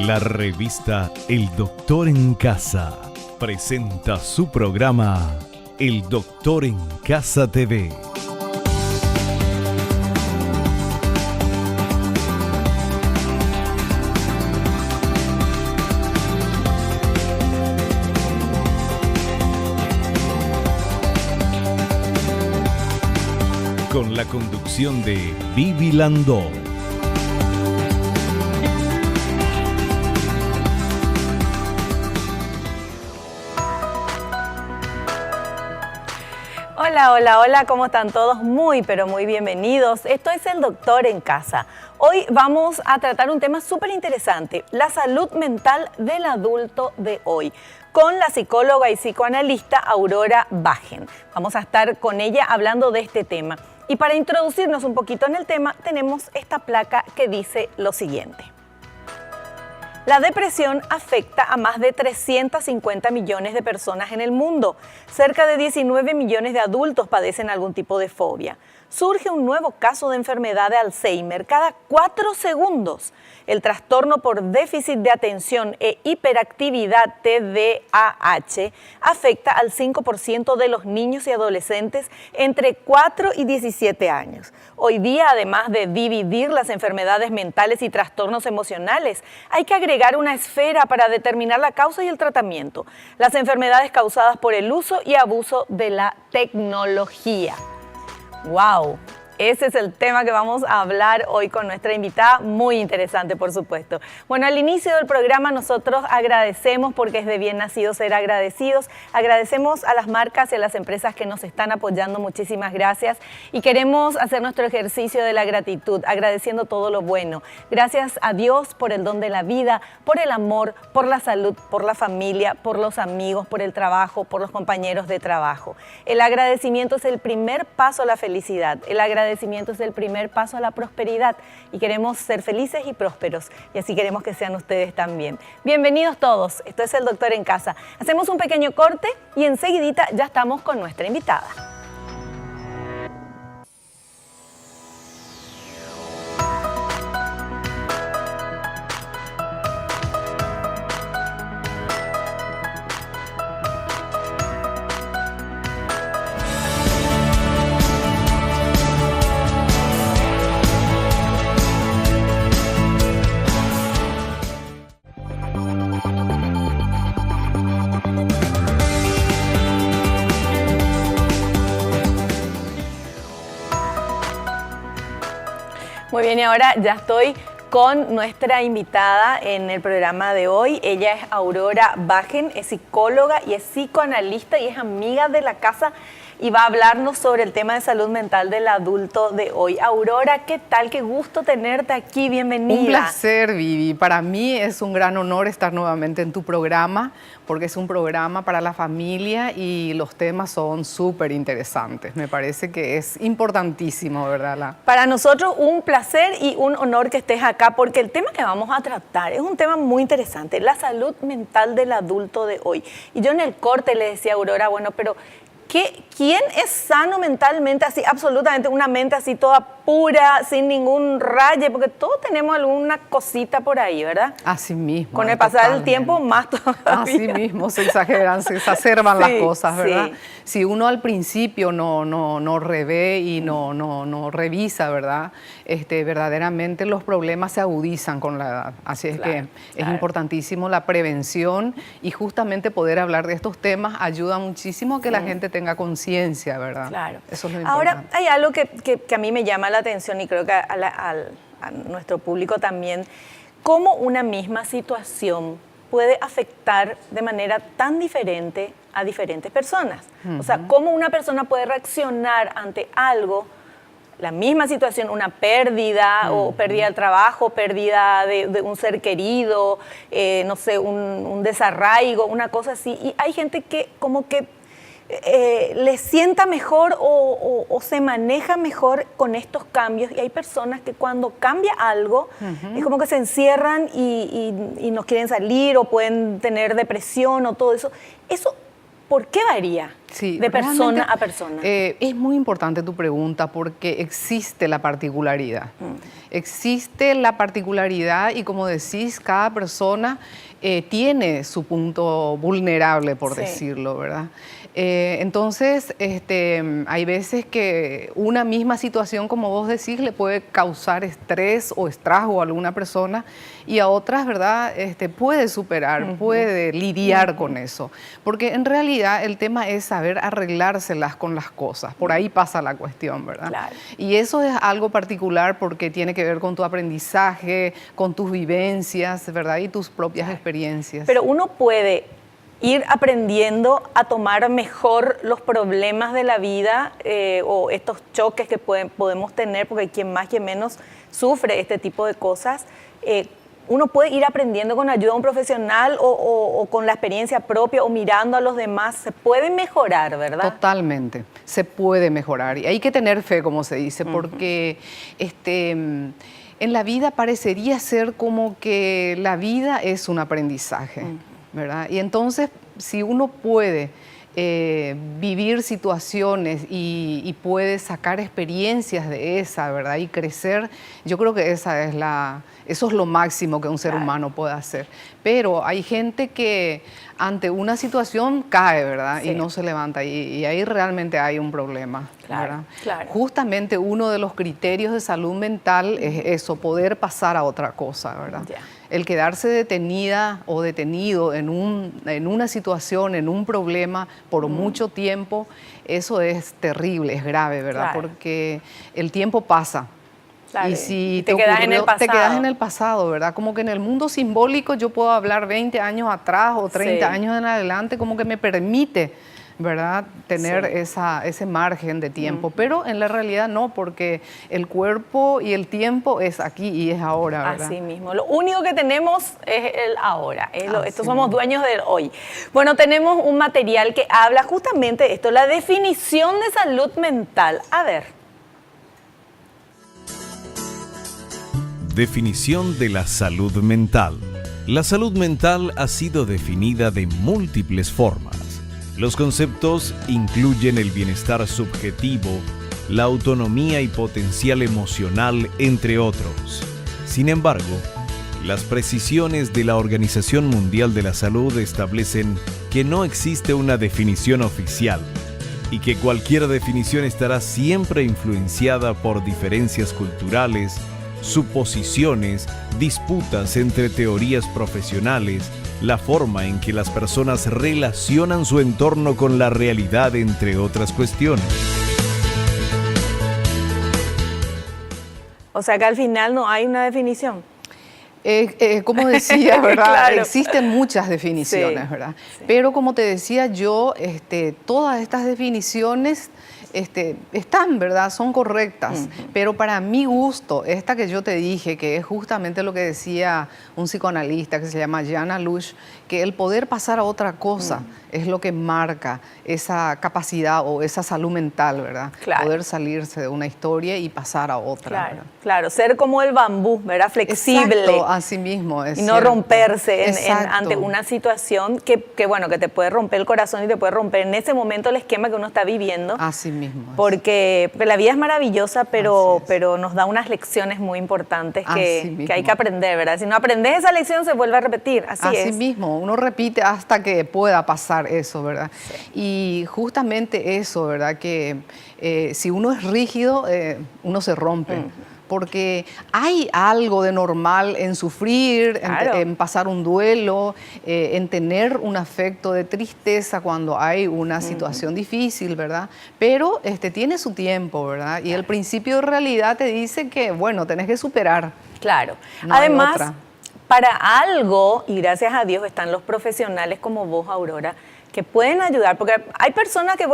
La revista El Doctor en Casa presenta su programa El Doctor en Casa TV. Con la conducción de Vivi Landó. Hola, ¿cómo están todos? Muy, pero muy bienvenidos. Esto es El Doctor en Casa. Hoy vamos a tratar un tema súper interesante, la salud mental del adulto de hoy, con la psicóloga y psicoanalista Aurora Bajen. Vamos a estar con ella hablando de este tema. Y para introducirnos un poquito en el tema, tenemos esta placa que dice lo siguiente. La depresión afecta a más de 350 millones de personas en el mundo. Cerca de 19 millones de adultos padecen algún tipo de fobia. Surge un nuevo caso de enfermedad de Alzheimer cada 4 segundos. El trastorno por déficit de atención e hiperactividad TDAH afecta al 5% de los niños y adolescentes entre 4 y 17 años. Hoy día, además de dividir las enfermedades mentales y trastornos emocionales, hay que agregar una esfera para determinar la causa y el tratamiento. Las enfermedades causadas por el uso y abuso de la tecnología. ¡Wow! Ese es el tema que vamos a hablar hoy con nuestra invitada, muy interesante por supuesto. Bueno, al inicio del programa nosotros agradecemos, porque es de bien nacido ser agradecidos, agradecemos a las marcas y a las empresas que nos están apoyando, muchísimas gracias, y queremos hacer nuestro ejercicio de la gratitud, agradeciendo todo lo bueno. Gracias a Dios por el don de la vida, por el amor, por la salud, por la familia, por los amigos, por el trabajo, por los compañeros de trabajo. El agradecimiento es el primer paso a la felicidad, el agradecimiento es el primer paso a la prosperidad y queremos ser felices y prósperos y así queremos que sean ustedes también. Bienvenidos todos, esto es El Doctor en Casa. Hacemos un pequeño corte y enseguidita ya estamos con nuestra invitada. Muy bien, y ahora ya estoy con nuestra invitada en el programa de hoy. Ella es Aurora Bajen, es psicóloga y es psicoanalista y es amiga de la casa y va a hablarnos sobre el tema de salud mental del adulto de hoy. Aurora, ¿qué tal? Qué gusto tenerte aquí, bienvenida. Un placer, Vivi. Para mí es un gran honor estar nuevamente en tu programa, porque es un programa para la familia y los temas son súper interesantes. Me parece que es importantísimo, ¿verdad? Para nosotros un placer y un honor que estés acá, porque el tema que vamos a tratar es un tema muy interesante, la salud mental del adulto de hoy. Y yo en el corte le decía a Aurora, bueno, pero ¿quién es sano mentalmente, así absolutamente, una mente así toda pura, sin ningún raye? Porque todos tenemos alguna cosita por ahí, ¿verdad? Así mismo. Con el pasar del tiempo, más todavía. Así mismo, se exageran, se exacerban las cosas, ¿verdad? Sí. Si uno al principio no revé y no revisa, ¿verdad? Verdaderamente los problemas se agudizan con la edad. Así es que es importantísimo la prevención y justamente poder hablar de estos temas ayuda muchísimo a que la gente tenga conciencia, ¿verdad? Claro. Eso es lo importante. Ahora, hay algo que a mí me llama la atención y creo que a nuestro público también, cómo una misma situación puede afectar de manera tan diferente a diferentes personas. O sea, cómo una persona puede reaccionar ante algo, la misma situación, una pérdida o pérdida del trabajo, pérdida de un ser querido, no sé, un desarraigo, una cosa así. Y hay gente que como que le sienta mejor o se maneja mejor con estos cambios, y hay personas que cuando cambia algo es como que se encierran y no quieren salir o pueden tener depresión o todo eso. ¿Eso por qué varía? Sí, de persona a persona. Es muy importante tu pregunta porque existe la particularidad. Existe la particularidad y como decís, cada persona tiene su punto vulnerable, por decirlo, ¿verdad? Entonces, hay veces que una misma situación, como vos decís, le puede causar estrés o estrago a alguna persona y a otras, ¿verdad? Puede superar, puede lidiar con eso. Porque en realidad el tema es saber arreglárselas con las cosas. Por ahí pasa la cuestión, ¿verdad? Claro. Y eso es algo particular porque tiene que ver con tu aprendizaje, con tus vivencias, ¿verdad? Y tus propias experiencias. Pero uno puede ir aprendiendo a tomar mejor los problemas de la vida o estos choques que podemos tener, porque quien más, quien menos sufre este tipo de cosas. Uno puede ir aprendiendo con ayuda de un profesional o con la experiencia propia o mirando a los demás. Se puede mejorar, ¿verdad? Totalmente, se puede mejorar. Y hay que tener fe, como se dice, porque en la vida parecería ser como que la vida es un aprendizaje, ¿verdad? Y entonces, si uno puede vivir situaciones y puede sacar experiencias de esa, ¿verdad? Y crecer, yo creo que eso es lo máximo que un ser humano puede hacer. Pero hay gente que ante una situación cae, ¿verdad? Sí. Y no se levanta. Y ahí realmente hay un problema, ¿verdad? Claro. Justamente uno de los criterios de salud mental es eso, poder pasar a otra cosa, ¿verdad? Ya. El quedarse detenida o detenido en una situación, en un problema por mucho tiempo, eso es terrible, es grave, ¿verdad? Claro. Porque el tiempo pasa. Claro. Y si te quedas en el pasado. Te quedas en el pasado, ¿verdad? Como que en el mundo simbólico yo puedo hablar 20 años atrás o 30 años en adelante, como que me permite, ¿verdad? Tener ese margen de tiempo. Pero en la realidad no, porque el cuerpo y el tiempo es aquí y es ahora, ¿verdad? Así mismo. Lo único que tenemos es el ahora. Estos somos dueños del hoy. Bueno, tenemos un material que habla justamente de esto, la definición de salud mental. A ver. Definición de la salud mental. La salud mental ha sido definida de múltiples formas. Los conceptos incluyen el bienestar subjetivo, la autonomía y potencial emocional, entre otros. Sin embargo, las precisiones de la Organización Mundial de la Salud establecen que no existe una definición oficial y que cualquier definición estará siempre influenciada por diferencias culturales, suposiciones, disputas entre teorías profesionales, la forma en que las personas relacionan su entorno con la realidad, entre otras cuestiones. O sea que al final no hay una definición. Como decía, ¿verdad? Claro. Existen muchas definiciones, ¿verdad? Sí. Pero como te decía yo, todas estas definiciones están, ¿verdad? Son correctas, pero para mi gusto, esta que yo te dije, que es justamente lo que decía un psicoanalista que se llama Jan Alush, que el poder pasar a otra cosa es lo que marca esa capacidad o esa salud mental, ¿verdad? Claro. Poder salirse de una historia y pasar a otra. Claro, claro, ser como el bambú, ¿verdad? Flexible. Exacto, así mismo. Y no romperse ante una situación que te puede romper el corazón y te puede romper en ese momento el esquema que uno está viviendo. Así mismo. Porque la vida es maravillosa, pero nos da unas lecciones muy importantes que hay que aprender, ¿verdad? Si no aprendes esa lección, se vuelve a repetir. Así mismo, uno repite hasta que pueda pasar eso, ¿verdad? Sí. Y justamente eso, ¿verdad? Que si uno es rígido, uno se rompe. Porque hay algo de normal en sufrir, claro, en pasar un duelo, en tener un afecto de tristeza cuando hay una situación difícil, ¿verdad? Pero tiene su tiempo, ¿verdad? Y el principio de realidad te dice que, bueno, tenés que superar. Claro. No Además, para algo, y gracias a Dios, están los profesionales como vos, Aurora, que pueden ayudar, porque hay personas que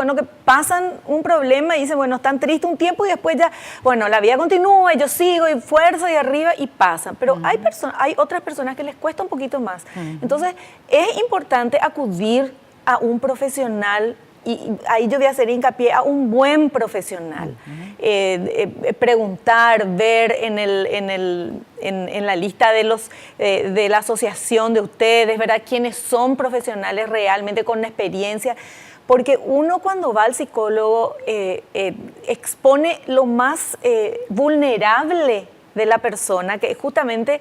pasan un problema y dicen, están tristes un tiempo y después ya, la vida continúa, y yo sigo, y fuerza, y arriba, y pasan. Pero hay otras personas que les cuesta un poquito más. Entonces, es importante acudir a un profesional, y ahí yo voy a hacer hincapié a un buen profesional. Preguntar, ver en la lista de la asociación de ustedes, ¿verdad? Quiénes son profesionales realmente con experiencia, porque uno cuando va al psicólogo expone lo más vulnerable de la persona, que es justamente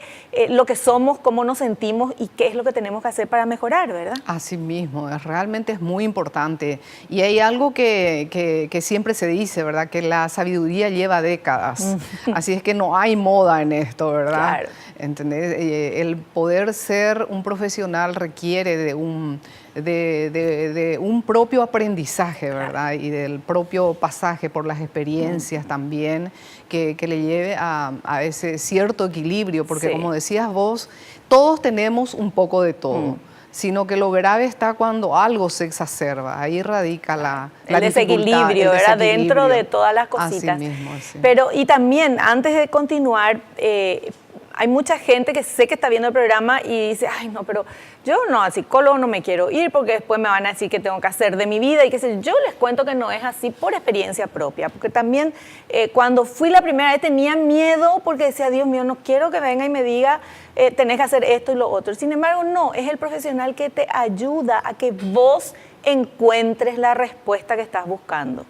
lo que somos, cómo nos sentimos y qué es lo que tenemos que hacer para mejorar, ¿verdad? Así mismo, realmente es muy importante. Y hay algo que siempre se dice, ¿verdad? Que la sabiduría lleva décadas. Así es que no hay moda en esto, ¿verdad? Claro. ¿Entendés? El poder ser un profesional requiere de un propio aprendizaje, ¿verdad? Y del propio pasaje por las experiencias también, que le lleve a ese cierto equilibrio, porque como decías vos, todos tenemos un poco de todo. Sino que lo grave está cuando algo se exacerba. Ahí radica el desequilibrio, ¿verdad? Dentro de todas las cositas. Así mismo, así. Pero, y también, antes de continuar, hay mucha gente que sé que está viendo el programa y dice, ay, no, pero yo no, al psicólogo no me quiero ir porque después me van a decir qué tengo que hacer de mi vida y qué sé yo. Yo les cuento que no es así por experiencia propia, porque también cuando fui la primera vez tenía miedo porque decía, Dios mío, no quiero que venga y me diga, tenés que hacer esto y lo otro. Sin embargo, no, es el profesional que te ayuda a que vos encuentres la respuesta que estás buscando.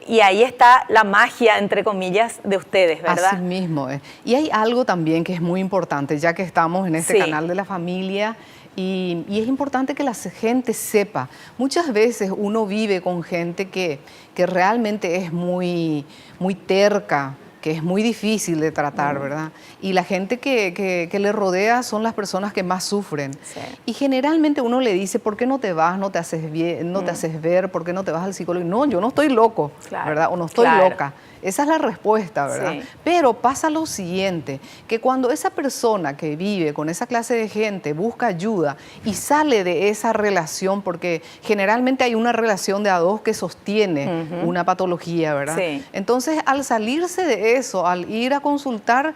Y ahí está la magia, entre comillas, de ustedes, ¿verdad? Así mismo. Y hay algo también que es muy importante, ya que estamos en este canal de la familia, y es importante que la gente sepa. Muchas veces uno vive con gente que realmente es muy terca, que es muy difícil de tratar, ¿verdad? Y la gente que le rodea son las personas que más sufren. Sí. Y generalmente uno le dice, ¿por qué no te vas, no te haces bien, no te haces ver, por qué no te vas al psicólogo? No, yo no estoy loco, ¿verdad? O no estoy loca. Esa es la respuesta, ¿verdad? Sí. Pero pasa lo siguiente, que cuando esa persona que vive con esa clase de gente busca ayuda y sale de esa relación, porque generalmente hay una relación de a dos que sostiene una patología, ¿verdad? Sí. Entonces, al salirse de eso, al ir a consultar,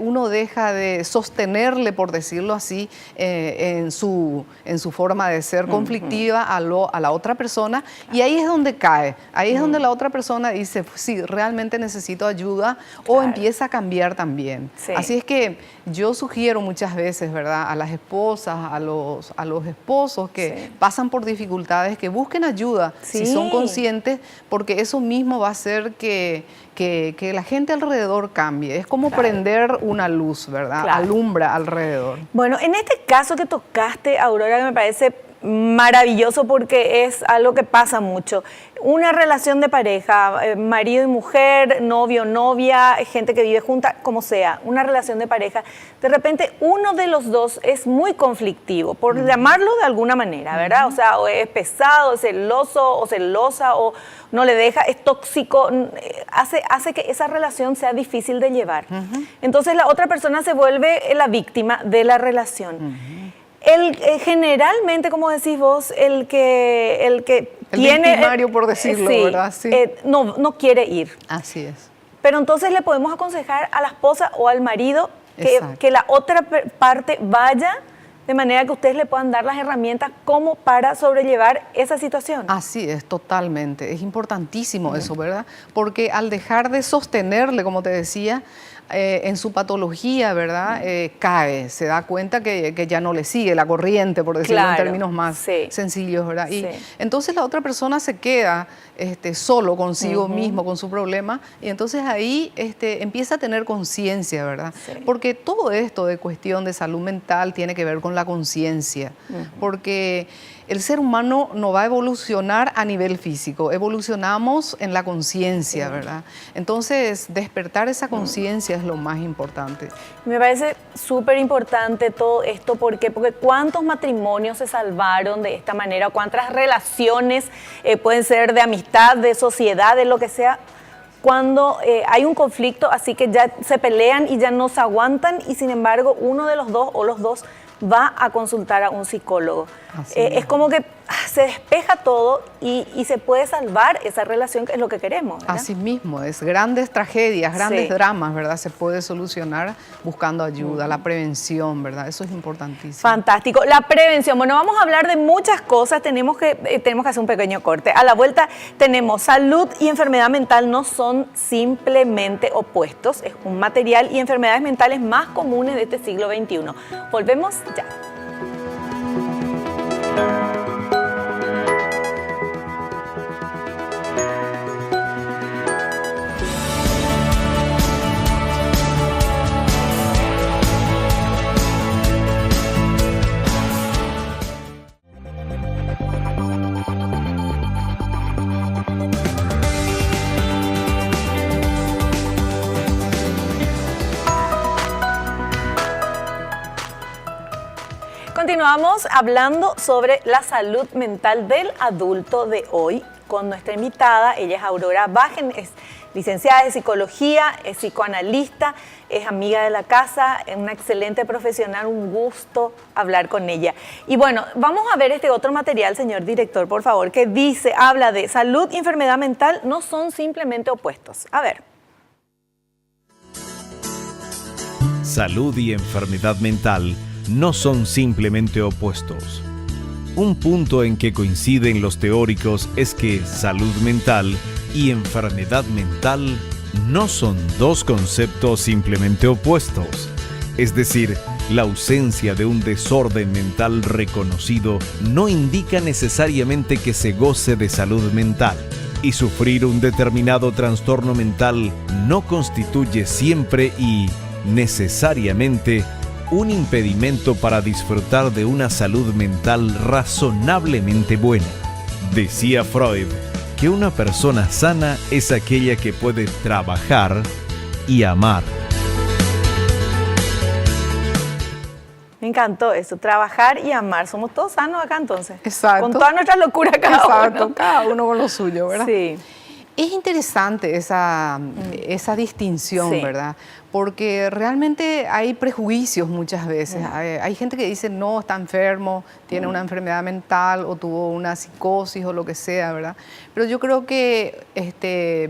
uno deja de sostenerle, por decirlo así, en su forma de ser conflictiva a la otra persona, y ahí es donde cae, ahí es donde la otra persona dice, sí, realmente necesito ayuda, o empieza a cambiar también. Sí. Así es que yo sugiero muchas veces, ¿verdad?, a las esposas, a los esposos que pasan por dificultades, que busquen ayuda si son conscientes, porque eso mismo va a hacer que la gente alrededor cambie. Es como prender una luz, ¿verdad? Alumbra alrededor. Bueno, en este caso que tocaste, Aurora, que me parece maravilloso porque es algo que pasa mucho. Una relación de pareja, marido y mujer, novio, novia, gente que vive junta, como sea, una relación de pareja, de repente uno de los dos es muy conflictivo, por llamarlo de alguna manera, ¿verdad? O sea, o es pesado, es celoso o celosa, o no le deja, es tóxico, hace que esa relación sea difícil de llevar. Entonces la otra persona se vuelve la víctima de la relación. Generalmente, como decís vos, el que tiene... El victimario, por decirlo, ¿verdad? Sí. No quiere ir. Así es. Pero entonces le podemos aconsejar a la esposa o al marido que la otra parte vaya, de manera que ustedes le puedan dar las herramientas como para sobrellevar esa situación. Así es, totalmente. Es importantísimo eso, ¿verdad? Porque al dejar de sostenerle, como te decía, en su patología, ¿verdad? Cae, se da cuenta que ya no le sigue la corriente, por decirlo en términos más sencillos, ¿verdad? Y entonces la otra persona se queda solo consigo mismo, con su problema, y entonces ahí empieza a tener conciencia, ¿verdad? Porque todo esto de cuestión de salud mental tiene que ver con la conciencia, porque el ser humano no va a evolucionar a nivel físico, evolucionamos en la conciencia, ¿verdad? Entonces, despertar esa conciencia es lo más importante. Me parece súper importante todo esto, porque ¿cuántos matrimonios se salvaron de esta manera? ¿Cuántas relaciones pueden ser de amistad, de sociedad, de lo que sea? Cuando hay un conflicto, así que ya se pelean y ya no se aguantan, y sin embargo uno de los dos o los dos va a consultar a un psicólogo. Es como que se despeja todo y se puede salvar esa relación, que es lo que queremos, ¿verdad? Así mismo, es grandes tragedias, grandes dramas, ¿verdad? Se puede solucionar buscando ayuda, la prevención, ¿verdad? Eso es importantísimo. Fantástico. La prevención. Bueno, vamos a hablar de muchas cosas, tenemos que hacer un pequeño corte. A la vuelta tenemos salud y enfermedad mental no son simplemente opuestos, es un material y enfermedades mentales más comunes de este siglo XXI. Volvemos ya. Continuamos hablando sobre la salud mental del adulto de hoy con nuestra invitada. Ella es Aurora Bajen, es licenciada en psicología, es psicoanalista, es amiga de la casa, es una excelente profesional, un gusto hablar con ella. Y bueno, vamos a ver este otro material, señor director, por favor, que habla de salud y enfermedad mental no son simplemente opuestos. A ver. Salud y enfermedad mental no son simplemente opuestos. Un punto en que coinciden los teóricos es que salud mental y enfermedad mental no son dos conceptos simplemente opuestos. Es decir, la ausencia de un desorden mental reconocido no indica necesariamente que se goce de salud mental. Y sufrir un determinado trastorno mental no constituye siempre y necesariamente un impedimento para disfrutar de una salud mental razonablemente buena. Decía Freud que una persona sana es aquella que puede trabajar y amar. Me encantó eso, trabajar y amar. Somos todos sanos acá entonces. Exacto. Con toda nuestra locura cada uno con lo suyo, ¿verdad? Sí. Es interesante esa distinción, sí, ¿verdad? Porque realmente hay prejuicios muchas veces. Hay gente que dice, no, está enfermo, tiene una enfermedad mental o tuvo una psicosis o lo que sea, ¿verdad? Pero yo creo que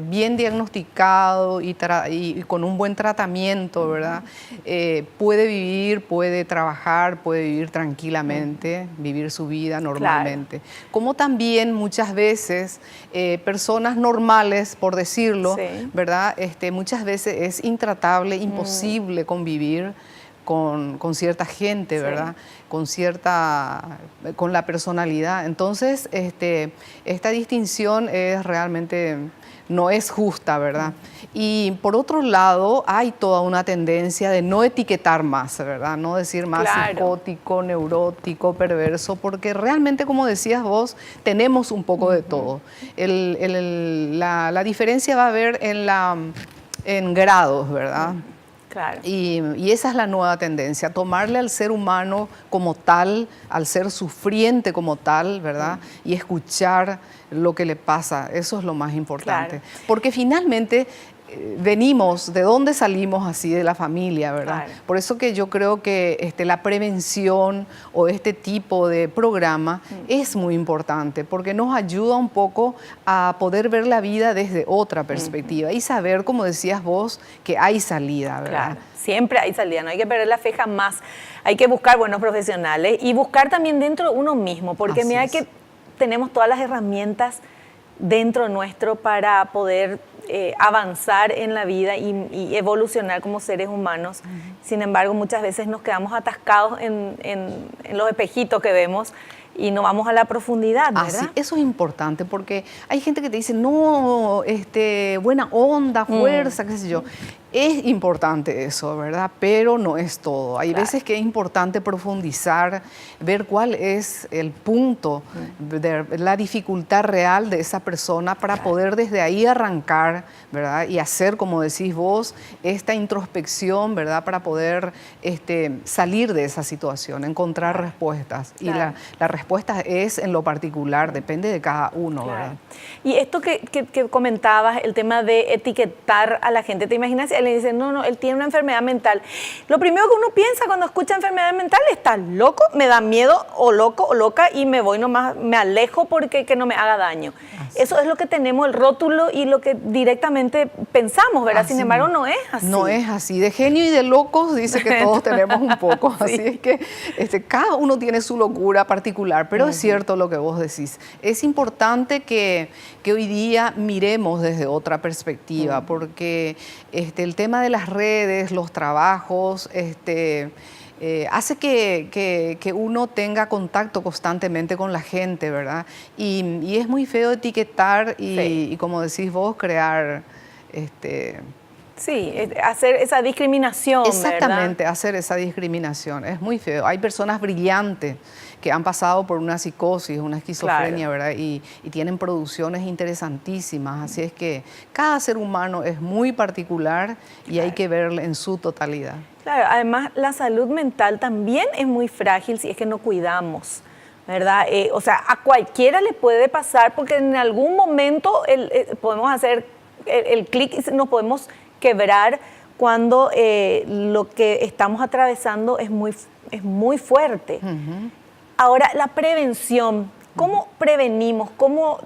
bien diagnosticado y con un buen tratamiento, ¿verdad? Puede vivir, puede trabajar, puede vivir tranquilamente, vivir su vida normalmente. Claro. Como también muchas veces personas normales, por decirlo, sí, ¿verdad? Muchas veces es intratable, imposible convivir con cierta gente, sí, ¿verdad? Con la personalidad. Entonces, esta distinción es realmente no es justa, ¿verdad? Y por otro lado, hay toda una tendencia de no etiquetar más, ¿verdad? No decir más, claro, psicótico, neurótico, perverso, porque realmente, como decías vos, tenemos un poco de todo. La diferencia va a haber en grados, ¿verdad? Claro. Y esa es la nueva tendencia, tomarle al ser humano como tal, al ser sufriente como tal, ¿verdad? Y escuchar lo que le pasa, eso es lo más importante. Claro. Porque finalmente venimos, ¿de dónde salimos así? De la familia, ¿verdad? Claro. Por eso que yo creo que la prevención o este tipo de programa es muy importante, porque nos ayuda un poco a poder ver la vida desde otra perspectiva y saber, como decías vos, que hay salida, ¿verdad? Claro. Siempre hay salida, no hay que perder la fe jamás. Hay que buscar buenos profesionales y buscar también dentro de uno mismo, porque mira que tenemos todas las herramientas dentro nuestro para poder avanzar en la vida y evolucionar como seres humanos. Sin embargo, muchas veces nos quedamos atascados en los espejitos que vemos y no vamos a la profundidad, ¿verdad? Sí, eso es importante porque hay gente que te dice, no, buena onda, fuerza, qué sé yo. Es importante eso, ¿verdad? Pero no es todo. Hay veces que es importante profundizar, ver cuál es el punto de la dificultad real de esa persona para poder desde ahí arrancar, ¿verdad? Y hacer, como decís vos, esta introspección, ¿verdad? Para poder salir de esa situación, encontrar respuestas. Y la respuesta es en lo particular, depende de cada uno, ¿verdad? Y esto que comentabas, el tema de etiquetar a la gente, ¿te imaginas? Le dicen, no, él tiene una enfermedad mental. Lo primero que uno piensa cuando escucha enfermedad mental es, ¿está loco? Me da miedo, o loco, o loca, y me voy nomás, me alejo porque que no me haga daño. Eso es lo que tenemos, el rótulo y lo que directamente pensamos, ¿verdad? Sin embargo, no es así. No es así. De genio y de locos dice que todos tenemos un poco. Así es que cada uno tiene su locura particular, pero es cierto lo que vos decís. Es importante que hoy día miremos desde otra perspectiva, porque el tema de las redes, los trabajos, hace que uno tenga contacto constantemente con la gente, ¿verdad? Y es muy feo etiquetar y como decís vos, crear... Sí, hacer esa discriminación, exactamente, ¿verdad? Hacer esa discriminación. Es muy feo. Hay personas brillantes que han pasado por una psicosis, una esquizofrenia, ¿verdad? Y tienen producciones interesantísimas. Así es que cada ser humano es muy particular y hay que verlo en su totalidad. Claro, además la salud mental también es muy frágil si es que no cuidamos, ¿verdad? O sea, a cualquiera le puede pasar porque en algún momento podemos hacer el clic y nos podemos quebrar cuando lo que estamos atravesando es muy fuerte. Ahora, la prevención. ¿Cómo prevenimos? ¿Cómo,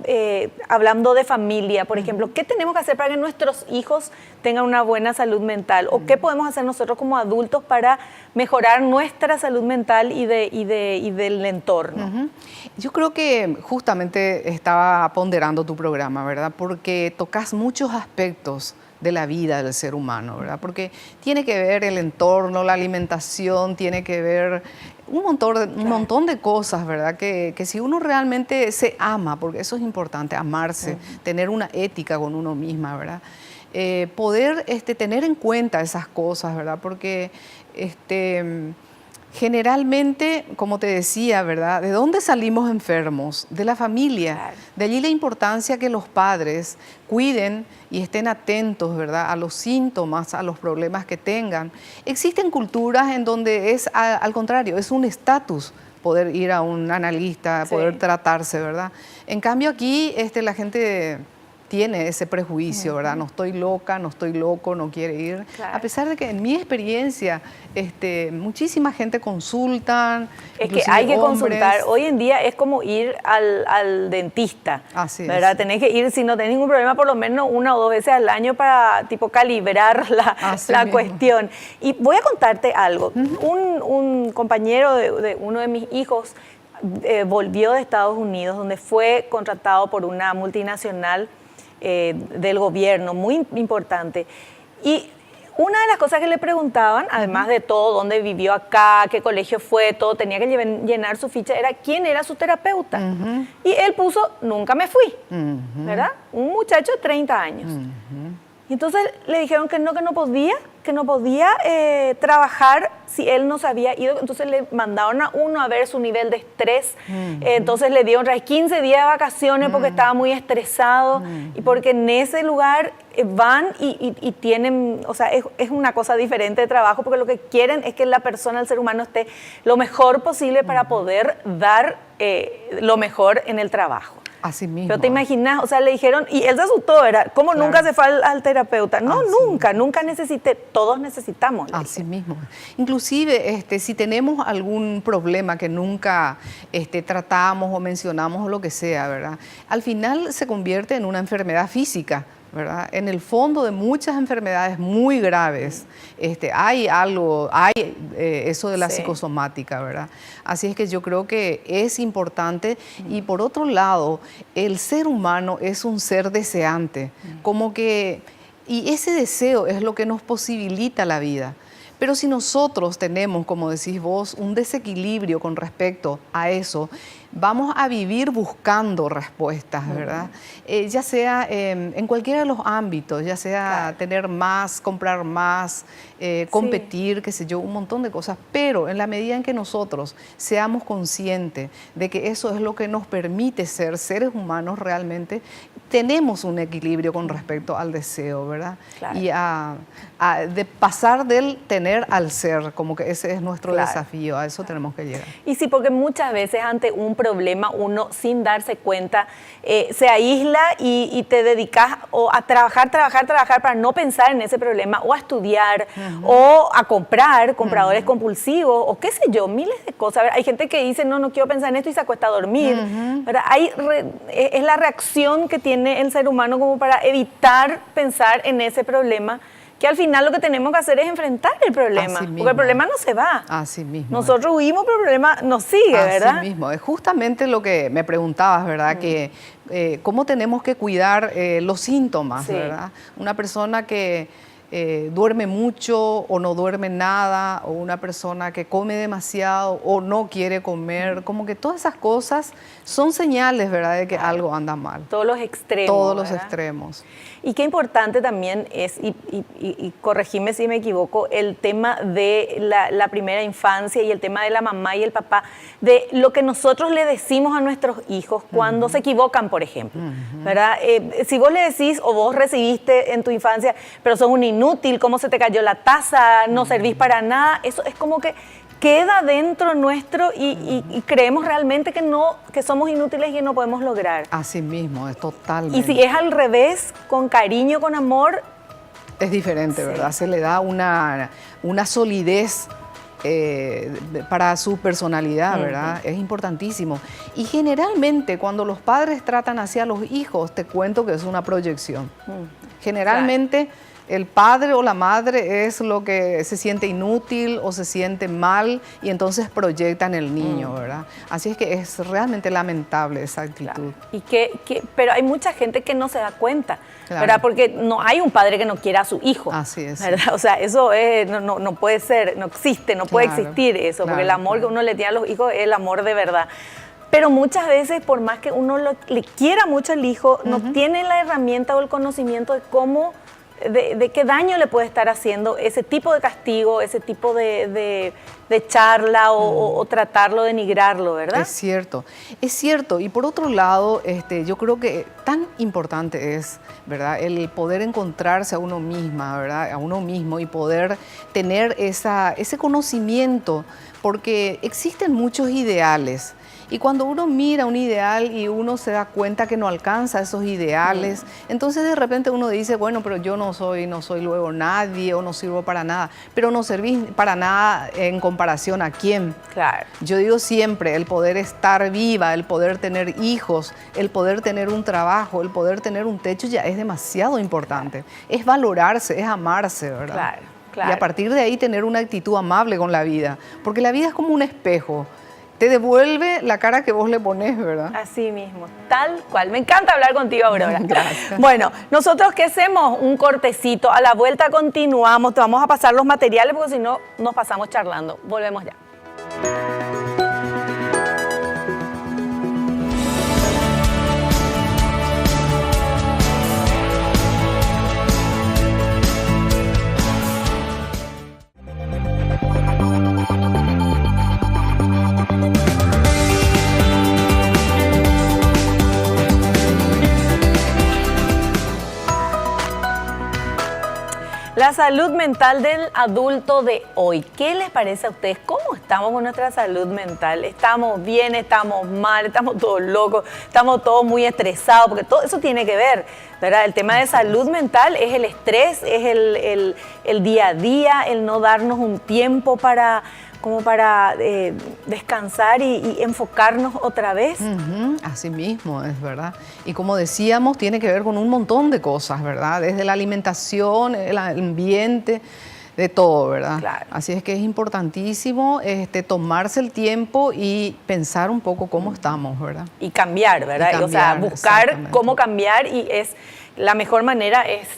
hablando de familia, por ejemplo, qué tenemos que hacer para que nuestros hijos tengan una buena salud mental? ¿O qué podemos hacer nosotros como adultos para mejorar nuestra salud mental y del entorno? Yo creo que justamente estaba ponderando tu programa, ¿verdad? Porque tocas muchos aspectos de la vida del ser humano, ¿verdad? Porque tiene que ver el entorno, la alimentación, tiene que ver un montón de cosas, ¿verdad? Que si uno realmente se ama, porque eso es importante, amarse, tener una ética con uno misma, ¿verdad? Poder tener en cuenta esas cosas, ¿verdad? Porque generalmente, como te decía, ¿verdad? ¿De dónde salimos enfermos? De la familia. Claro. De allí la importancia que los padres cuiden y estén atentos, ¿verdad? A los síntomas, a los problemas que tengan. Existen culturas en donde es al contrario, es un estatus poder ir a un analista, poder tratarse, ¿verdad? En cambio aquí la gente tiene ese prejuicio, ¿verdad? No estoy loca, no estoy loco, no quiere ir. Claro. A pesar de que en mi experiencia, muchísima gente consultan. Es que hay que consultar. Hoy en día es como ir al dentista. Así ¿verdad? es. Tenés que ir, si no tenés ningún problema, por lo menos 1 o 2 veces al año para tipo calibrar la cuestión. Y voy a contarte algo. Un compañero de uno de mis hijos volvió de Estados Unidos, donde fue contratado por una multinacional del gobierno, muy importante. Y una de las cosas que le preguntaban, además de todo, dónde vivió acá, qué colegio fue, todo, tenía que llenar su ficha, era quién era su terapeuta. Y él puso, nunca me fui, ¿verdad? Un muchacho de 30 años. Y entonces le dijeron que no podía trabajar si él no se había ido. Entonces le mandaron a uno a ver su nivel de estrés. Entonces le dieron 15 días de vacaciones porque estaba muy estresado y porque en ese lugar van y tienen, o sea, es una cosa diferente de trabajo porque lo que quieren es que la persona, el ser humano, esté lo mejor posible para poder dar lo mejor en el trabajo. Así mismo. Pero te imaginas, o sea, le dijeron, y él se asustó, ¿verdad? ¿Cómo Claro. nunca se fue al terapeuta? No, Así nunca necesité, todos necesitamos. Así mismo. Inclusive, si tenemos algún problema que nunca tratamos o mencionamos o lo que sea, ¿verdad? Al final se convierte en una enfermedad física, ¿verdad? En el fondo de muchas enfermedades muy graves, hay eso de la psicosomática, ¿verdad? Así es que yo creo que es importante. Y por otro lado, el ser humano es un ser deseante, y ese deseo es lo que nos posibilita la vida. Pero si nosotros tenemos, como decís vos, un desequilibrio con respecto a eso, vamos a vivir buscando respuestas, ¿verdad? Ya sea en cualquiera de los ámbitos, ya sea tener más, comprar más, competir, qué sé yo, un montón de cosas. Pero en la medida en que nosotros seamos conscientes de que eso es lo que nos permite ser seres humanos realmente, tenemos un equilibrio con respecto al deseo, ¿verdad? Claro. Y de pasar del tener al ser, como que ese es nuestro desafío, a eso tenemos que llegar. Y sí, porque muchas veces ante un problema uno, sin darse cuenta, se aísla y te dedicas o a trabajar para no pensar en ese problema, o a estudiar, o a compradores compulsivos, o qué sé yo, miles de cosas. Hay gente que dice, no quiero pensar en esto y se acuesta a dormir. ¿Verdad? Es la reacción que tiene el ser humano como para evitar pensar en ese problema, que al final lo que tenemos que hacer es enfrentar el problema, porque el problema no se va. Así mismo. Nosotros huimos, pero el problema nos sigue, ¿verdad? Así mismo. Es justamente lo que me preguntabas, ¿verdad? Que cómo tenemos que cuidar los síntomas, ¿verdad? Una persona que duerme mucho o no duerme nada, o una persona que come demasiado o no quiere comer, como que todas esas cosas son señales, ¿verdad?, de que algo anda mal. Todos los extremos. Todos los ¿verdad? extremos. Y qué importante también es, y corregime si me equivoco, el tema de la primera infancia y el tema de la mamá y el papá, de lo que nosotros le decimos a nuestros hijos cuando se equivocan, por ejemplo, ¿verdad? Si vos le decís o vos recibiste en tu infancia, pero sos un inútil, cómo se te cayó la taza, no servís para nada. Eso es como que queda dentro nuestro y creemos realmente que somos inútiles y que no podemos lograr. Así mismo, es totalmente. Y si es al revés, con cariño, con amor... Es diferente, sí, ¿verdad? Se le da una solidez para su personalidad, ¿verdad? Es importantísimo. Y generalmente cuando los padres tratan hacia los hijos, te cuento que es una proyección. Generalmente... Claro. El padre o la madre es lo que se siente inútil o se siente mal y entonces proyecta en el niño, ¿verdad? Así es que es realmente lamentable esa actitud. Claro. Pero hay mucha gente que no se da cuenta, claro, ¿verdad? Porque no hay un padre que no quiera a su hijo. Así es. ¿Verdad? O sea, eso no puede ser, no existe, no puede existir eso, porque el amor que uno le tiene a los hijos es el amor de verdad. Pero muchas veces, por más que uno le quiera mucho al hijo, no tiene la herramienta o el conocimiento de cómo... De qué daño le puede estar haciendo ese tipo de castigo, ese tipo de charla o tratarlo, denigrarlo, ¿verdad? Es cierto. Y por otro lado, yo creo que tan importante es, ¿verdad?, el poder encontrarse a uno misma, ¿verdad?, a uno mismo y poder tener ese conocimiento, porque existen muchos ideales. Y cuando uno mira un ideal y uno se da cuenta que no alcanza esos ideales, entonces de repente uno dice, bueno, pero yo no soy luego nadie o no sirvo para nada. Pero no servís para nada en comparación a quién. Claro. Yo digo siempre, el poder estar viva, el poder tener hijos, el poder tener un trabajo, el poder tener un techo ya es demasiado importante. Es valorarse, es amarse, ¿verdad? Claro, claro. Y a partir de ahí tener una actitud amable con la vida. Porque la vida es como un espejo. Te devuelve la cara que vos le ponés, ¿verdad? Así mismo, tal cual. Me encanta hablar contigo, Aurora. Gracias. Bueno, nosotros ¿qué hacemos? Un cortecito. A la vuelta continuamos. Te vamos a pasar los materiales porque si no, nos pasamos charlando. Volvemos ya. La salud mental del adulto de hoy. ¿Qué les parece a ustedes? ¿Cómo estamos con nuestra salud mental? ¿Estamos bien? ¿Estamos mal? ¿Estamos todos locos? ¿Estamos todos muy estresados? Porque todo eso tiene que ver, ¿verdad? El tema de salud mental es el estrés, es el día a día, el no darnos un tiempo para descansar y enfocarnos otra vez. Así mismo, es verdad. Y como decíamos, tiene que ver con un montón de cosas, ¿verdad? Desde la alimentación, el ambiente, de todo, ¿verdad? Claro. Así es que es importantísimo tomarse el tiempo y pensar un poco cómo estamos, ¿verdad? Y cambiar, ¿verdad? Y cambiar, o sea, buscar cómo cambiar y la mejor manera es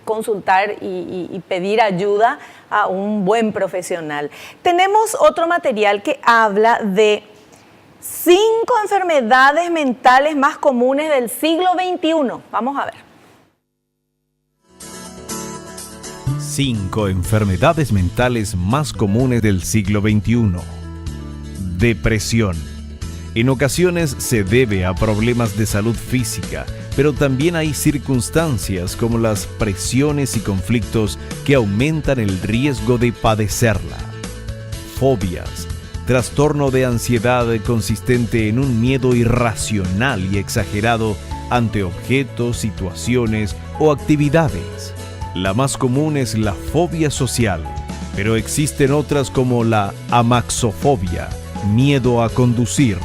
consultar y pedir ayuda a un buen profesional. Tenemos otro material que habla de 5 enfermedades mentales más comunes del siglo XXI. Vamos a ver. 5 enfermedades mentales más comunes del siglo XXI. Depresión. En ocasiones se debe a problemas de salud física, pero también hay circunstancias como las presiones y conflictos que aumentan el riesgo de padecerla. Fobias. Trastorno de ansiedad consistente en un miedo irracional y exagerado ante objetos, situaciones o actividades. La más común es la fobia social, pero existen otras como la amaxofobia, miedo a conducir,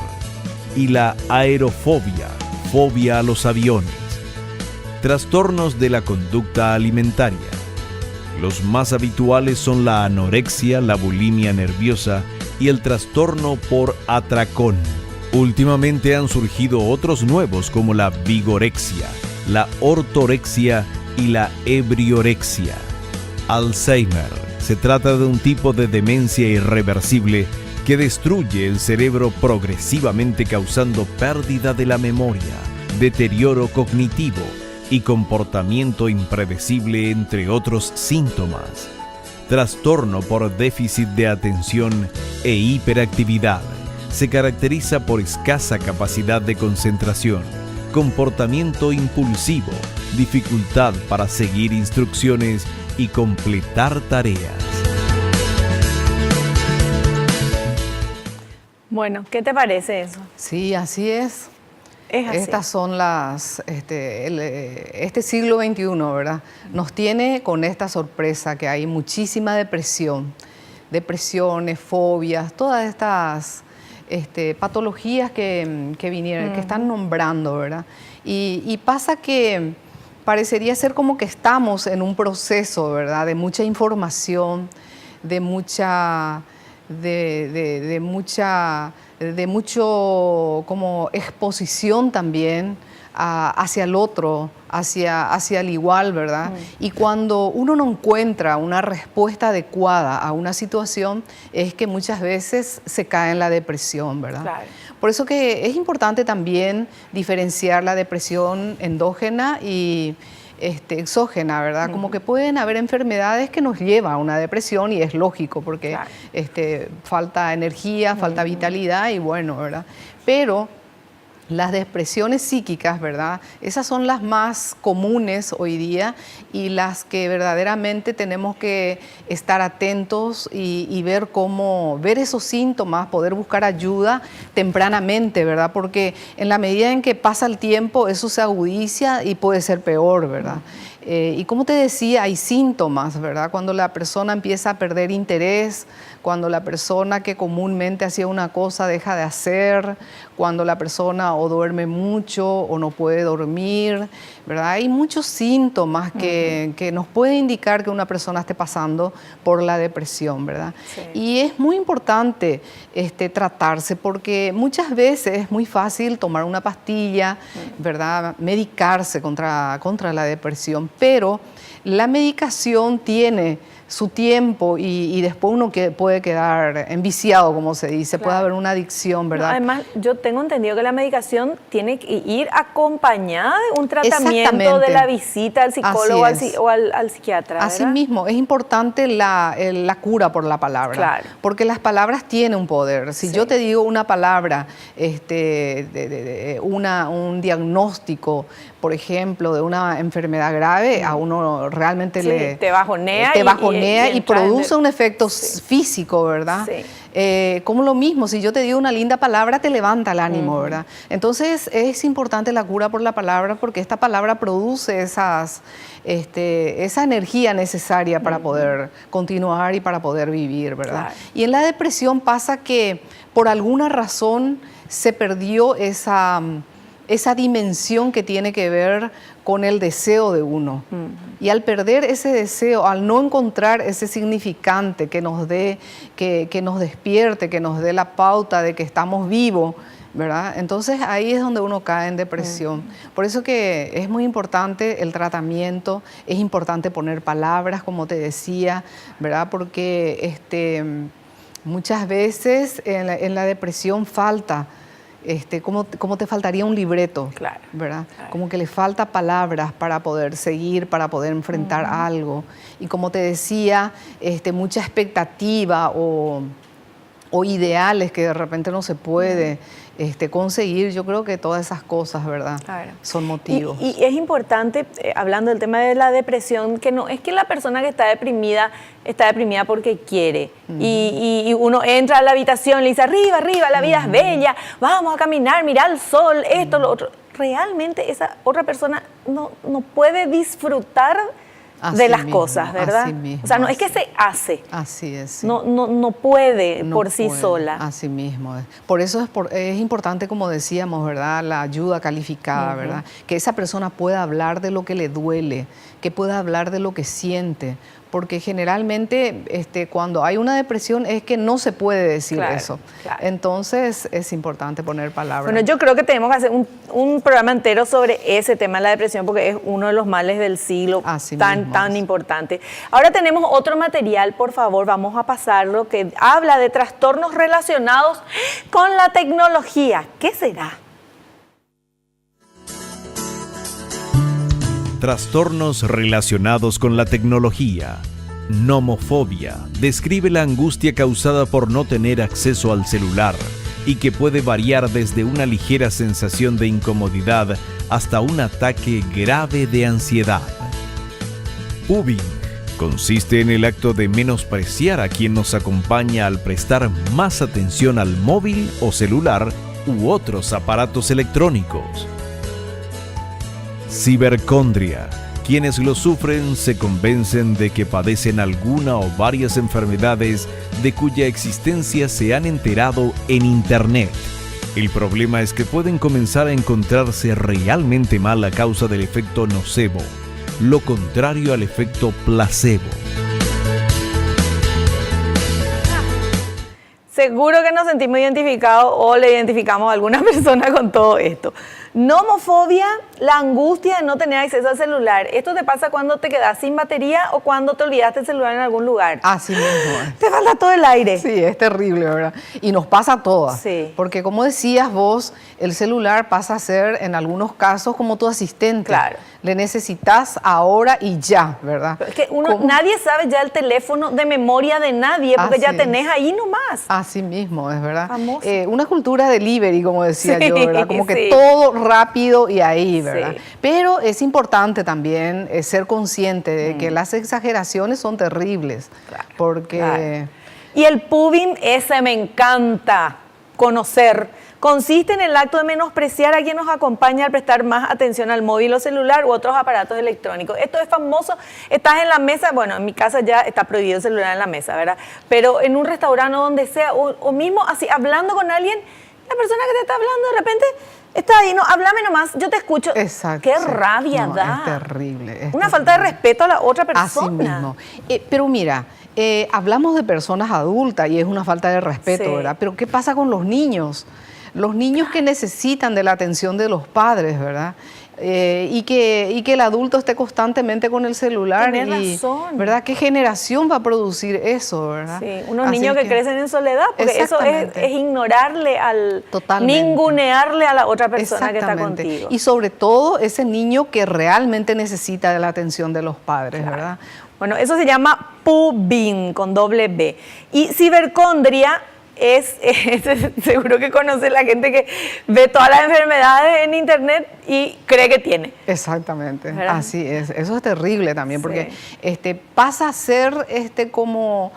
y la aerofobia, fobia a los aviones. Trastornos de la conducta alimentaria. Los más habituales son la anorexia, la bulimia nerviosa y el trastorno por atracón. Últimamente han surgido otros nuevos como la vigorexia, la ortorexia y la ebriorexia. Alzheimer. Se trata de un tipo de demencia irreversible que destruye el cerebro progresivamente causando pérdida de la memoria, deterioro cognitivo y comportamiento impredecible, entre otros síntomas. Trastorno por déficit de atención e hiperactividad. Se caracteriza por escasa capacidad de concentración, comportamiento impulsivo, dificultad para seguir instrucciones y completar tareas. Bueno, ¿qué te parece eso? Sí, así es. Es así. Estas son este siglo XXI, ¿verdad? Nos tiene con esta sorpresa que hay muchísima depresiones, fobias, todas estas patologías que vinieron, que están nombrando, ¿verdad? Y pasa que parecería ser como que estamos en un proceso, ¿verdad? De mucha información, de mucho como exposición también hacia el otro, hacia el igual, ¿verdad? Y cuando uno no encuentra una respuesta adecuada a una situación, es que muchas veces se cae en la depresión, ¿verdad? Claro. Por eso que es importante también diferenciar la depresión endógena y exógena, ¿verdad? Como que pueden haber enfermedades que nos llevan a una depresión y es lógico porque falta energía, falta vitalidad y bueno, ¿verdad? Pero las depresiones psíquicas, ¿verdad? Esas son las más comunes hoy día y las que verdaderamente tenemos que estar atentos y ver esos síntomas, poder buscar ayuda tempranamente, ¿verdad? Porque en la medida en que pasa el tiempo, eso se agudiza y puede ser peor, ¿verdad? Y como te decía, hay síntomas, ¿verdad? Cuando la persona empieza a perder interés, cuando la persona que comúnmente hacía una cosa deja de hacer, cuando la persona o duerme mucho o no puede dormir, ¿verdad? Hay muchos síntomas que nos pueden indicar que una persona esté pasando por la depresión, ¿verdad? Sí. Y es muy importante tratarse porque muchas veces es muy fácil tomar una pastilla, ¿verdad? Medicarse contra la depresión, pero la medicación tiene su tiempo y después uno puede quedar enviciado, como se dice, puede haber una adicción, ¿verdad? No, además, yo tengo entendido que la medicación tiene que ir acompañada de un tratamiento de la visita al psicólogo o al psiquiatra, ¿verdad? Así mismo, es importante la cura por la palabra, claro, porque las palabras tienen un poder. Si yo te digo una palabra, un diagnóstico, por ejemplo, de una enfermedad grave, a uno realmente te bajonea y produce un efecto físico, ¿verdad? Sí. Como lo mismo, si yo te digo una linda palabra, te levanta el ánimo, ¿verdad? Entonces, es importante la cura por la palabra porque esta palabra produce esa energía necesaria para poder continuar y para poder vivir, ¿verdad? Claro. Y en la depresión pasa que por alguna razón se perdió esa dimensión que tiene que ver con el deseo de uno. Y al perder ese deseo, al no encontrar ese significante que nos dé, que nos despierte, que nos dé la pauta de que estamos vivos, ¿verdad? Entonces ahí es donde uno cae en depresión. Por eso que es muy importante el tratamiento, es importante poner palabras, como te decía, ¿verdad? Porque muchas veces en la depresión falta como te faltaría un libreto, claro, ¿verdad? Claro. Como que le falta palabras para poder seguir, para poder enfrentar algo. Y como te decía, mucha expectativa o ideales que de repente no se puede conseguir. Yo creo que todas esas cosas, ¿verdad? Claro. Son motivos. Y es importante, hablando del tema de la depresión, que no es que la persona que está deprimida porque quiere. Y uno entra a la habitación y le dice, arriba, la vida es bella, vamos a caminar, mira el sol, esto, lo otro. Realmente esa otra persona no puede disfrutar de las cosas, ¿verdad? Así mismo, o sea, no es que se hace. Así es. Sí. No puede por sí sola. Así mismo. Por eso es importante, como decíamos, ¿verdad? La ayuda calificada, ¿verdad? Que esa persona pueda hablar de lo que le duele, que pueda hablar de lo que siente. Porque generalmente cuando hay una depresión es que no se puede decir eso. Claro. Entonces es importante poner palabras. Bueno, yo creo que tenemos que hacer un programa entero sobre ese tema de la depresión porque es uno de los males del siglo tan importante. Ahora tenemos otro material, por favor, vamos a pasarlo, que habla de trastornos relacionados con la tecnología. ¿Qué será? Trastornos relacionados con la tecnología. Nomofobia describe la angustia causada por no tener acceso al celular, y que puede variar desde una ligera sensación de incomodidad hasta un ataque grave de ansiedad. Pubbing consiste en el acto de menospreciar a quien nos acompaña al prestar más atención al móvil o celular u otros aparatos electrónicos. Cibercondria. Quienes lo sufren se convencen de que padecen alguna o varias enfermedades de cuya existencia se han enterado en Internet. El problema es que pueden comenzar a encontrarse realmente mal a causa del efecto nocebo, lo contrario al efecto placebo. Seguro que nos sentimos identificados o le identificamos a alguna persona con todo esto. Nomofobia, la angustia de no tener acceso al celular. Esto te pasa cuando te quedas sin batería o cuando te olvidaste el celular en algún lugar. Así mismo. Te falta todo el aire. Sí, es terrible, ¿verdad? Y nos pasa a todas. Sí. Porque como decías vos, el celular pasa a ser en algunos casos como tu asistente. Claro. Le necesitas ahora y ya, ¿verdad? Es que nadie sabe ya el teléfono de memoria de nadie porque ya tenés ahí nomás. Así mismo, es verdad. Famoso. Una cultura delivery, como decía Sí, yo, ¿verdad? Como que sí. todo rápido y ahí, ¿verdad? Sí. Pero es importante también ser consciente de que las exageraciones son terribles. Claro, porque... claro. Y el pubbing, ese me encanta conocer. Consiste en el acto de menospreciar a quien nos acompaña al prestar más atención al móvil o celular u otros aparatos electrónicos. Esto es famoso. Estás en la mesa, bueno, en mi casa ya está prohibido el celular en la mesa, ¿verdad? Pero en un restaurante o donde sea, o mismo así, hablando con alguien, la persona que te está hablando de repente está ahí, no, háblame nomás, yo te escucho. Exacto. Qué sí. rabia No, da. Es terrible. Una falta de respeto a la otra persona. Así mismo. Pero mira, hablamos de personas adultas y es una falta de respeto, Sí. ¿verdad? Pero ¿qué pasa con los niños? Los niños que necesitan de la atención de los padres, ¿verdad? Y que el adulto esté constantemente con el celular. Tenés razón. ¿Verdad? ¿Qué generación va a producir eso, verdad? Sí, unos Así niños que crecen en soledad, porque eso Exactamente. es ignorarle Totalmente. ningunearle a la otra persona que está Exactamente. contigo. Y sobre todo ese niño que realmente necesita de la atención de los padres, Claro. ¿verdad? Bueno, eso se llama pubbing con doble B. Y cibercondria es seguro que conoce la gente que ve todas las enfermedades en internet y cree que tiene. Exactamente, ¿Verdad? así es. Eso es terrible también, Sí. porque pasa a ser como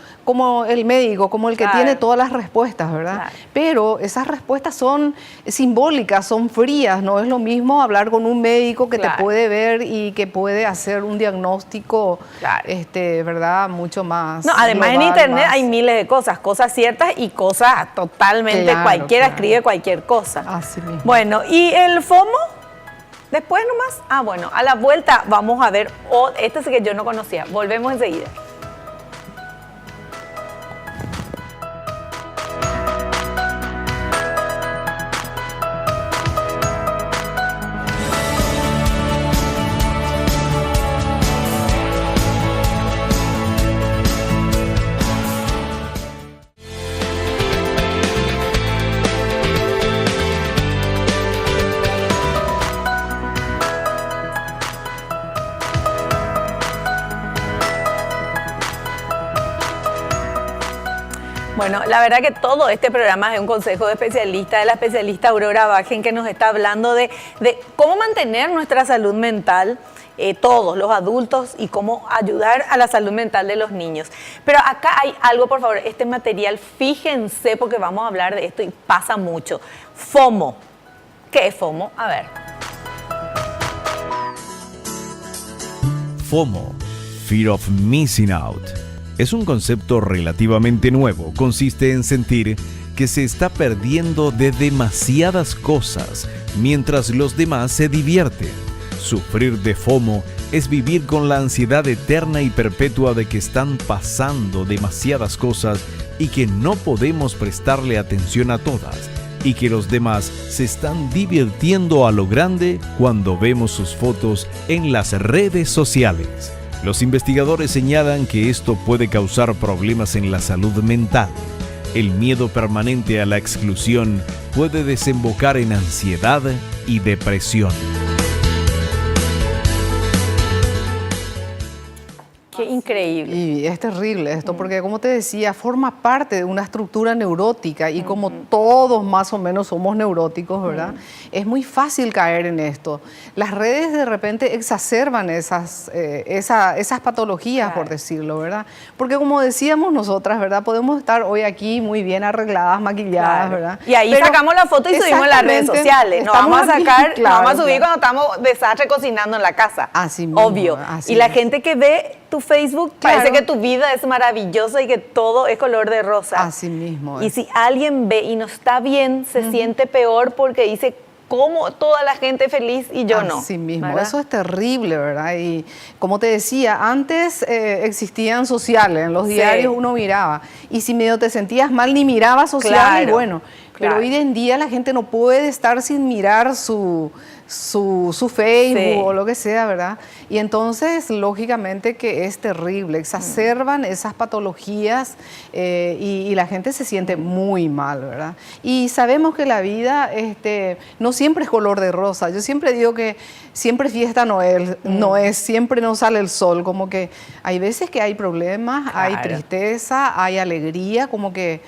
el médico, como el que Claro. tiene todas las respuestas, ¿verdad? Claro. Pero esas respuestas son simbólicas, son frías, no es lo mismo hablar con un médico que Claro. te puede ver y que puede hacer un diagnóstico, Claro. ¿verdad? Mucho más No, además en global, internet más- hay miles de cosas ciertas y cosas totalmente, Claro, cualquiera claro. escribe cualquier cosa. Así mismo. Bueno, ¿y el FOMO? Después nomás. Ah, bueno, a la vuelta vamos a ver, este sí que yo no conocía. Volvemos enseguida. Bueno, la verdad que todo este programa es un consejo de especialista, de la especialista Aurora Bajen, que nos está hablando de cómo mantener nuestra salud mental, todos los adultos, y cómo ayudar a la salud mental de los niños. Pero acá hay algo, por favor, este material, fíjense, porque vamos a hablar de esto y pasa mucho. FOMO. ¿Qué es FOMO? A ver. FOMO, Fear of Missing Out, es un concepto relativamente nuevo. Consiste en sentir que se está perdiendo de demasiadas cosas mientras los demás se divierten. Sufrir de FOMO es vivir con la ansiedad eterna y perpetua de que están pasando demasiadas cosas y que no podemos prestarle atención a todas, y que los demás se están divirtiendo a lo grande cuando vemos sus fotos en las redes sociales. Los investigadores señalan que esto puede causar problemas en la salud mental. El miedo permanente a la exclusión puede desembocar en ansiedad y depresión. Qué Increíble. Y es terrible esto, porque como te decía, forma parte de una estructura neurótica y como todos más o menos somos neuróticos, ¿verdad? Es muy fácil caer en esto. Las redes de repente exacerban esas patologías, por decirlo, ¿verdad? Porque como decíamos nosotras, ¿verdad? Podemos estar hoy aquí muy bien arregladas, maquilladas, ¿verdad? Y ahí sacamos la foto y subimos en las redes sociales. Nos vamos a sacar, nos vamos a subir cuando estamos desastre cocinando en la casa. Así mismo. Obvio. Así y la gente que ve tu Facebook parece que tu vida es maravillosa y que todo es color de rosa. Así mismo. Y si alguien ve y no está bien, se siente peor porque dice, ¿cómo toda la gente feliz y yo no? Así mismo, ¿verdad? Eso es terrible, ¿verdad? Y como te decía, antes existían sociales, en los diarios uno miraba, y si medio te sentías mal ni mirabas sociales, y bueno, pero hoy en día la gente no puede estar sin mirar su Facebook o lo que sea, ¿verdad? Y entonces, lógicamente que es terrible, exacerban esas patologías y la gente se siente muy mal, ¿verdad? Y sabemos que la vida no siempre es color de rosa. Yo siempre digo que siempre fiesta no es, siempre no sale el sol, como que hay veces que hay problemas, hay tristeza, hay alegría, como que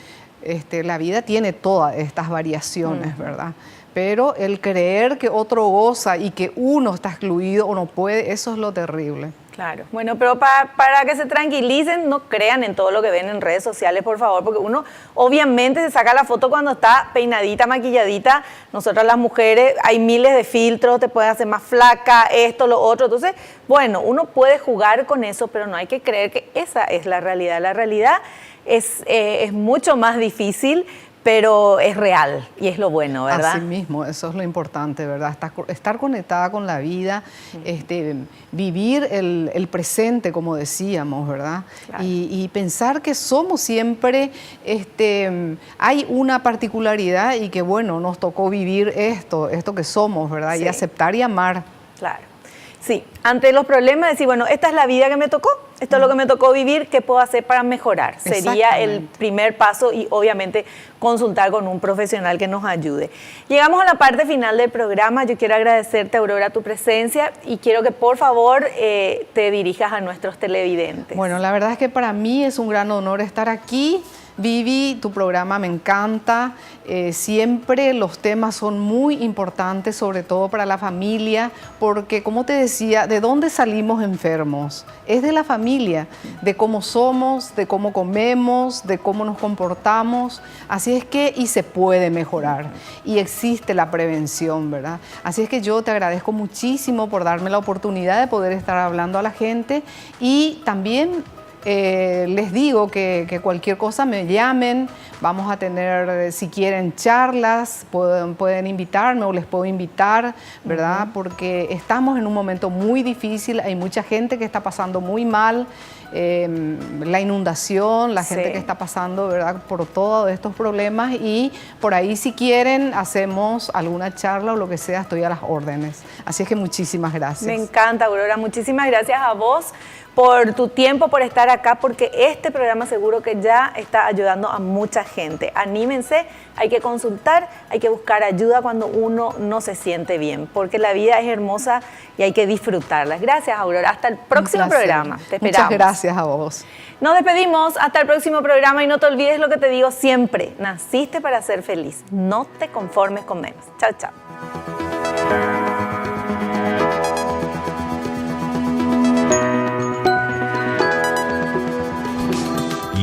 la vida tiene todas estas variaciones, ¿verdad? Pero el creer que otro goza y que uno está excluido o no puede, eso es lo terrible. Claro. Bueno, pero para que se tranquilicen, no crean en todo lo que ven en redes sociales, por favor, porque uno obviamente se saca la foto cuando está peinadita, maquilladita. Nosotras las mujeres, hay miles de filtros, te pueden hacer más flaca, esto, lo otro. Entonces, bueno, uno puede jugar con eso, pero no hay que creer que esa es la realidad. La realidad es mucho más difícil, pero es real y es lo bueno, ¿verdad? Así mismo, eso es lo importante, ¿verdad? Estar conectada con la vida, vivir el presente, como decíamos, ¿verdad? Claro. Y pensar que somos siempre, hay una particularidad y que, bueno, nos tocó vivir esto que somos, ¿verdad? Y aceptar y amar. Claro. Sí, ante los problemas, decir, bueno, esta es la vida que me tocó, esto es lo que me tocó vivir, ¿qué puedo hacer para mejorar? Sería el primer paso y obviamente consultar con un profesional que nos ayude. Llegamos a la parte final del programa. Yo quiero agradecerte, Aurora, tu presencia y quiero que por favor te dirijas a nuestros televidentes. Bueno, la verdad es que para mí es un gran honor estar aquí. Vivi, tu programa me encanta, siempre los temas son muy importantes, sobre todo para la familia, porque como te decía, ¿de dónde salimos enfermos? Es de la familia, de cómo somos, de cómo comemos, de cómo nos comportamos, así es que, y se puede mejorar, y existe la prevención, ¿verdad? Así es que yo te agradezco muchísimo por darme la oportunidad de poder estar hablando a la gente y también les digo que cualquier cosa me llamen, vamos a tener, si quieren, charlas, pueden invitarme o les puedo invitar, ¿verdad? Porque estamos en un momento muy difícil, hay mucha gente que está pasando muy mal, la inundación, la gente que está pasando, ¿verdad?, por todos estos problemas y por ahí si quieren hacemos alguna charla o lo que sea, estoy a las órdenes. Así es que muchísimas gracias. Me encanta, Aurora, muchísimas gracias a vos por tu tiempo, por estar acá, porque este programa seguro que ya está ayudando a mucha gente. Anímense, hay que consultar, hay que buscar ayuda cuando uno no se siente bien, porque la vida es hermosa y hay que disfrutarla. Gracias, Aurora. Hasta el próximo programa. Te esperamos. Muchas gracias a vos. Nos despedimos. Hasta el próximo programa y no te olvides lo que te digo siempre. Naciste para ser feliz. No te conformes con menos. Chao, chao.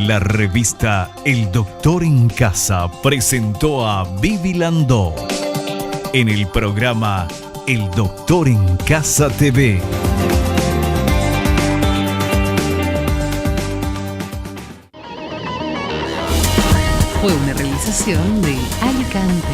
La revista El Doctor en Casa presentó a Vivi Landó en el programa El Doctor en Casa TV. Fue una realización de Alicante.